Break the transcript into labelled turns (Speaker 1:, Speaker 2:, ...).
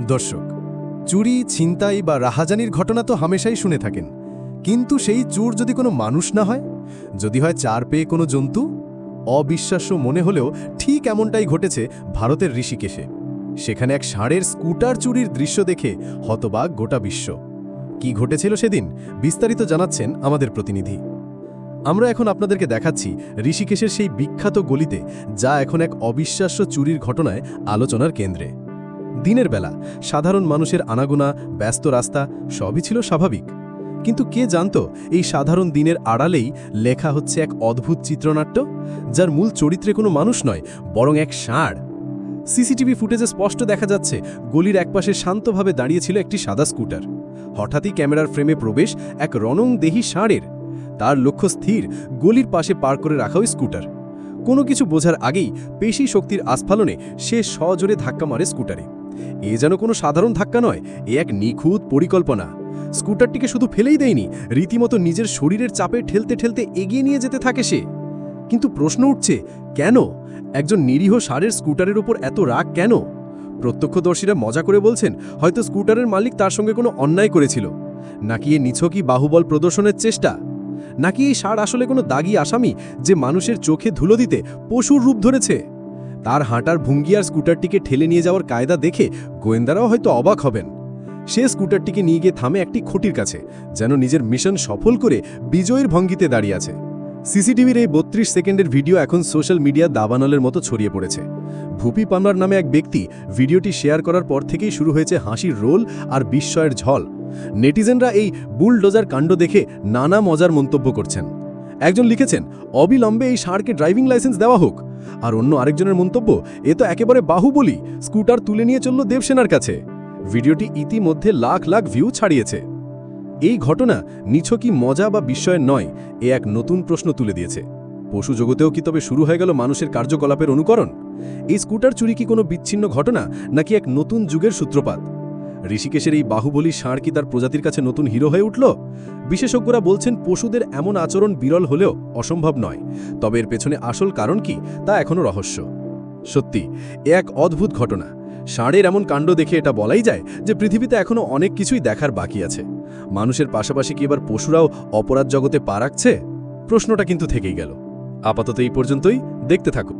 Speaker 1: দর্শক, চুরি, ছিনতাই বা রাহাজানির ঘটনা তো হামেশাই শুনে থাকেন, কিন্তু সেই চোর যদি কোনো মানুষ না হয়, যদি হয় চার পেয়ে কোনো জন্তু, অবিশ্বাস্য মনে হলেও ঠিক এমনটাই ঘটেছে ভারতের ঋষিকেশে। সেখানে এক ষাঁড়ের স্কুটার চুরির দৃশ্য দেখে হতবাক গোটা বিশ্ব। কি ঘটেছিল সেদিন, বিস্তারিত জানাচ্ছেন আমাদের প্রতিনিধি। আমরা এখন আপনাদেরকে দেখাচ্ছি ঋষিকেশের সেই বিখ্যাত গলিতে, যা এখন এক অবিশ্বাস্য চুরির ঘটনায় আলোচনার কেন্দ্রে। দিনের বেলা সাধারণ মানুষের আনাগোনা, ব্যস্ত রাস্তা সবই ছিল স্বাভাবিক, কিন্তু কে জানত এই সাধারণ দিনের আড়ালেই লেখা হচ্ছে এক অদ্ভুত চিত্রনাট্য, যার মূল চরিত্রে কোনো মানুষ নয়, বরং এক ষাঁড়। সিসিটিভি ফুটেজে স্পষ্ট দেখা যাচ্ছে গলির একপাশে শান্তভাবে দাঁড়িয়েছিল একটি সাদা স্কুটার। হঠাৎই ক্যামেরার ফ্রেমে প্রবেশ এক রণংদেহী ষাঁড়ের। তার লক্ষ্য স্থির, গলির পাশে পার করে রাখা ওই স্কুটার। কোনো কিছু বোঝার আগেই পেশি শক্তির আস্ফালনে সে সজোরে ধাক্কা মারে স্কুটারে। এ যেন কোনো সাধারণ ধাক্কা নয়, এ এক নিখুঁত পরিকল্পনা। স্কুটারটিকে শুধু ফেলেই দেয়নি, রীতিমতো নিজের শরীরের চাপে ঠেলতে ঠেলতে এগিয়ে নিয়ে যেতে থাকে সে। কিন্তু প্রশ্ন উঠছে, কেন একজন নিরীহ ষাঁড়ের স্কুটারের উপর এত রাগ কেন? প্রত্যক্ষদর্শীরা মজা করে বলছেন, হয়তো স্কুটারের মালিক তার সঙ্গে কোনো অন্যায় করেছিল। নাকি এ নিছকই বাহুবল প্রদর্শনের চেষ্টা? নাকি এই ষাঁড় আসলে কোনো দাগী আসামি, যে মানুষের চোখে ধুলো দিতে পশুর রূপ ধরেছে? তার হাঁটার ভঙ্গি আর স্কুটারটিকে ঠেলে নিয়ে যাওয়ার কায়দা দেখে গোয়েন্দারাও হয়তো অবাক হবেন। সে স্কুটারটিকে নিয়ে গিয়ে থামে একটি খুঁটির কাছে, যেন নিজের মিশন সফল করে বিজয়ীর ভঙ্গিতে দাঁড়িয়ে আছে। সিসিটিভির এই ৩২ সেকেন্ডের ভিডিও এখন সোশ্যাল মিডিয়া দাবানলের মতো ছড়িয়ে পড়েছে। ভূপি পামলার নামে এক ব্যক্তি ভিডিওটি শেয়ার করার পর থেকেই শুরু হয়েছে হাসির রোল আর বিস্ময়ের ঝল। নেটিজেনরা এই বুলডোজার কাণ্ড দেখে নানা মজার মন্তব্য করছেন। একজন লিখেছেন, অবিলম্বে এই ষাঁড়কে ড্রাইভিং লাইসেন্স দেওয়া হোক। আর অন্য আরেকজনের মন্তব্য, এ তো একেবারে বাহুবলী, স্কুটার তুলে নিয়ে চলল দেবসেনার কাছে। ভিডিওটি ইতিমধ্যে লাখ লাখ ভিউ ছাড়িয়েছে। এই ঘটনা নিছকই মজা বা বিস্ময়ের নয়, এ এক নতুন প্রশ্ন তুলে দিয়েছে। পশু জগতেও কি তবে শুরু হয়ে গেল মানুষের কার্যকলাপের অনুকরণ? এই স্কুটার চুরি কি কোনো বিচ্ছিন্ন ঘটনা, নাকি এক নতুন যুগের সূত্রপাত? ঋষিকেশের এই বাহুবলী ষাঁড় কি তার প্রজাতির কাছে নতুন হিরো হয়ে উঠল? বিশেষজ্ঞরা বলছেন, পশুদের এমন আচরণ বিরল হলেও অসম্ভব নয়। তবে এর পেছনে আসল কারণ কি, তা এখনও রহস্য। সত্যি এ এক অদ্ভুত ঘটনা। ষাঁড়ের এমন কাণ্ড দেখে এটা বলাই যায় যে পৃথিবীতে এখনও অনেক কিছুই দেখার বাকি আছে। মানুষের পাশাপাশি কি এবার পশুরাও অপরাধ জগতে পা রাখছে? প্রশ্নটা কিন্তু থেকেই গেল। আপাতত এই পর্যন্তই, দেখতে থাকুন।